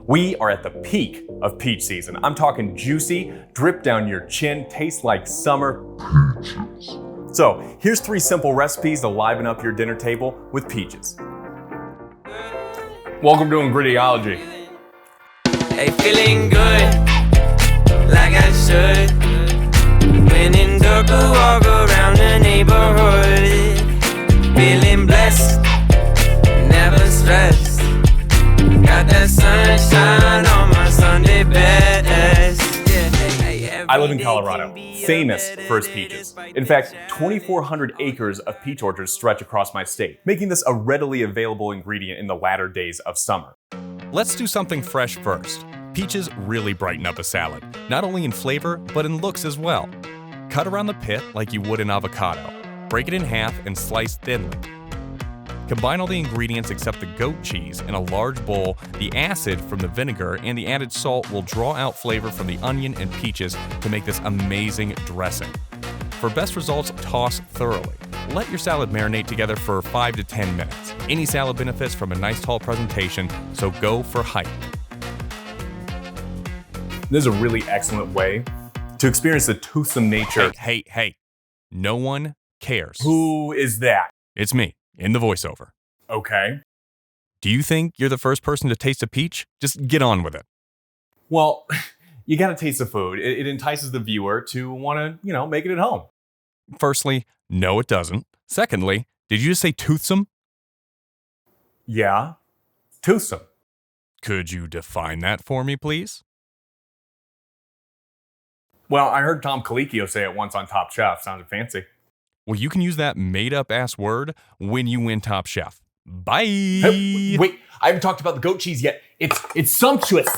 We are at the peak of peach season. I'm talking juicy, drip down your chin, taste like summer peaches. So here's 3 simple recipes to liven up your dinner table with peaches. Welcome to Ingrediology. Hey, feeling good, like I should. When in dark, walk around the neighborhood. Feeling blessed, never stressed. Got that sunshine on my Sunday best. I live in Colorado, famous for its peaches. In fact, 2,400 acres of peach orchards stretch across my state, making this a readily available ingredient in the latter days of summer. Let's do something fresh first. Peaches really brighten up a salad, not only in flavor, but in looks as well. Cut around the pit like you would an avocado. Break it in half and slice thinly. Combine all the ingredients except the goat cheese in a large bowl. The acid from the vinegar and the added salt will draw out flavor from the onion and peaches to make this amazing dressing. For best results, toss thoroughly. Let your salad marinate together for 5 to 10 minutes. Any salad benefits from a nice tall presentation, so go for height. This is a really excellent way to experience the toothsome nature. Hey. No one cares. Who is that? It's me, in the voiceover. Okay. Do you think you're the first person to taste a peach? Just get on with it. Well, you gotta taste the food. It entices the viewer to wanna, make it at home. Firstly, no it doesn't. Secondly, did you just say toothsome? Yeah, toothsome. Could you define that for me, please? Well, I heard Tom Colicchio say it once on Top Chef. Sounded fancy. Well, you can use that made-up-ass word when you win Top Chef. Bye! Hey, wait, I haven't talked about the goat cheese yet. It's sumptuous.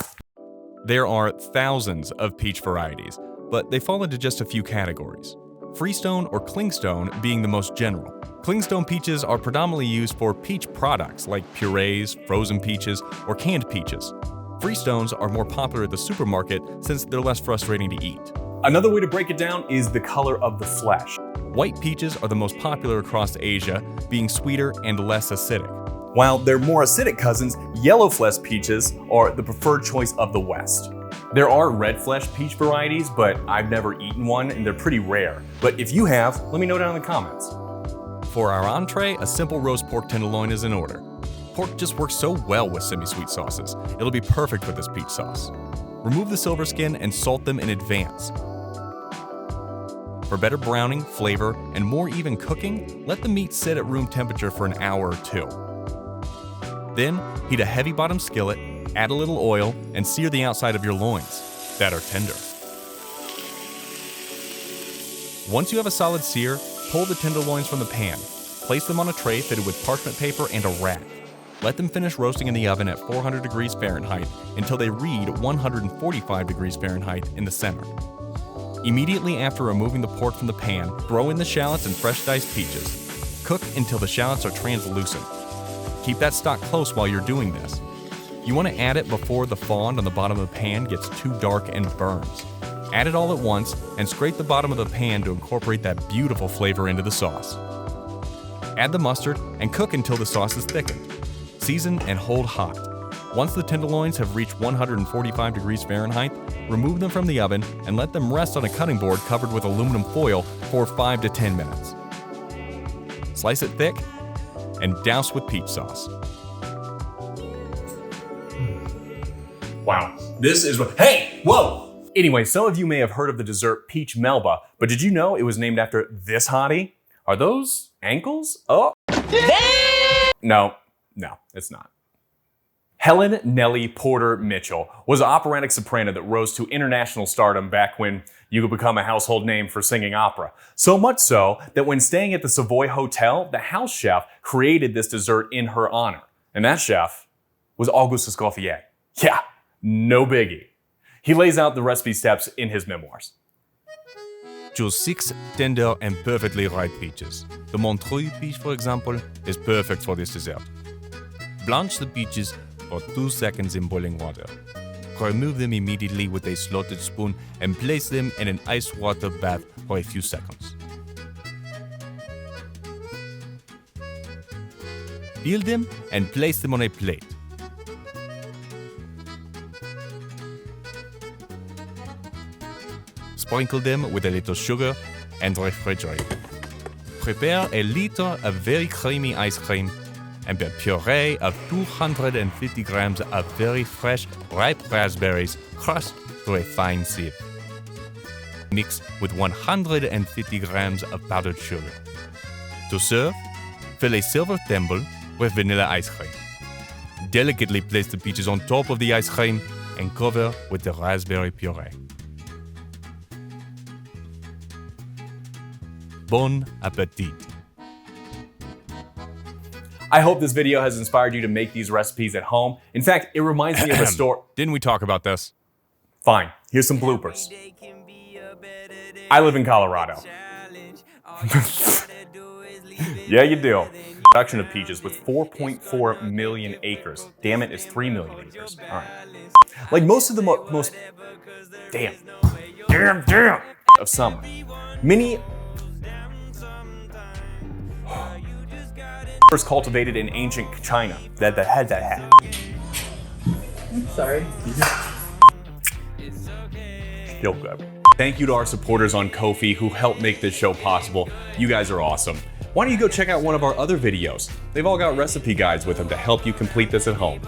There are thousands of peach varieties, but they fall into just a few categories. Freestone or clingstone being the most general. Clingstone peaches are predominantly used for peach products like purees, frozen peaches, or canned peaches. Freestones are more popular at the supermarket since they're less frustrating to eat. Another way to break it down is the color of the flesh. White peaches are the most popular across Asia, being sweeter and less acidic. While their more acidic cousins, yellow flesh peaches are the preferred choice of the West. There are red flesh peach varieties, but I've never eaten one and they're pretty rare. But if you have, let me know down in the comments. For our entree, a simple roast pork tenderloin is in order. Pork just works so well with semi-sweet sauces. It'll be perfect with this peach sauce. Remove the silver skin and salt them in advance. For better browning, flavor, and more even cooking, let the meat sit at room temperature for an hour or 2. Then, heat a heavy bottom skillet, add a little oil, and sear the outside of your loins that are tender. Once you have a solid sear, pull the tenderloins from the pan. Place them on a tray fitted with parchment paper and a rack. Let them finish roasting in the oven at 400 degrees Fahrenheit until they read 145 degrees Fahrenheit in the center. Immediately after removing the pork from the pan, throw in the shallots and fresh diced peaches. Cook until the shallots are translucent. Keep that stock close while you're doing this. You want to add it before the fond on the bottom of the pan gets too dark and burns. Add it all at once and scrape the bottom of the pan to incorporate that beautiful flavor into the sauce. Add the mustard and cook until the sauce is thickened. Season and hold hot. Once the tenderloins have reached 145 degrees Fahrenheit, remove them from the oven and let them rest on a cutting board covered with aluminum foil for 5 to 10 minutes. Slice it thick and douse with peach sauce. Wow, this is what. Hey, whoa! Anyway, some of you may have heard of the dessert peach Melba, but did you know it was named after this hottie? Are those ankles? Oh. No, it's not. Helen Nellie Porter Mitchell was an operatic soprano that rose to international stardom back when you could become a household name for singing opera. So much so that when staying at the Savoy Hotel, the house chef created this dessert in her honor. And that chef was Auguste Escoffier. Yeah, no biggie. He lays out the recipe steps in his memoirs. Choose 6 tender and perfectly ripe peaches. The Montreuil peach, for example, is perfect for this dessert. Blanch the peaches for 2 seconds in boiling water. Remove them immediately with a slotted spoon and place them in an ice water bath for a few seconds. Peel them and place them on a plate. Sprinkle them with a little sugar and refrigerate. Prepare a liter of very creamy ice cream and a puree of 250 grams of very fresh, ripe raspberries crushed to a fine sieve. Mix with 150 grams of powdered sugar. To serve, fill a silver thimble with vanilla ice cream. Delicately place the peaches on top of the ice cream and cover with the raspberry puree. Bon appetit! I hope this video has inspired you to make these recipes at home. In fact, it reminds me of a story. Didn't we talk about this? Fine, here's some bloopers. I live in Colorado. Yeah, you do. Production of peaches with 4.4 million acres. Damn it, it's 3 million acres. All right. Like most of the of summer. Many first cultivated in ancient China that had that hat. I'm sorry. Feel good. Thank you to our supporters on Ko-fi who helped make this show possible. You guys are awesome. Why don't you go check out one of our other videos? They've all got recipe guides with them to help you complete this at home.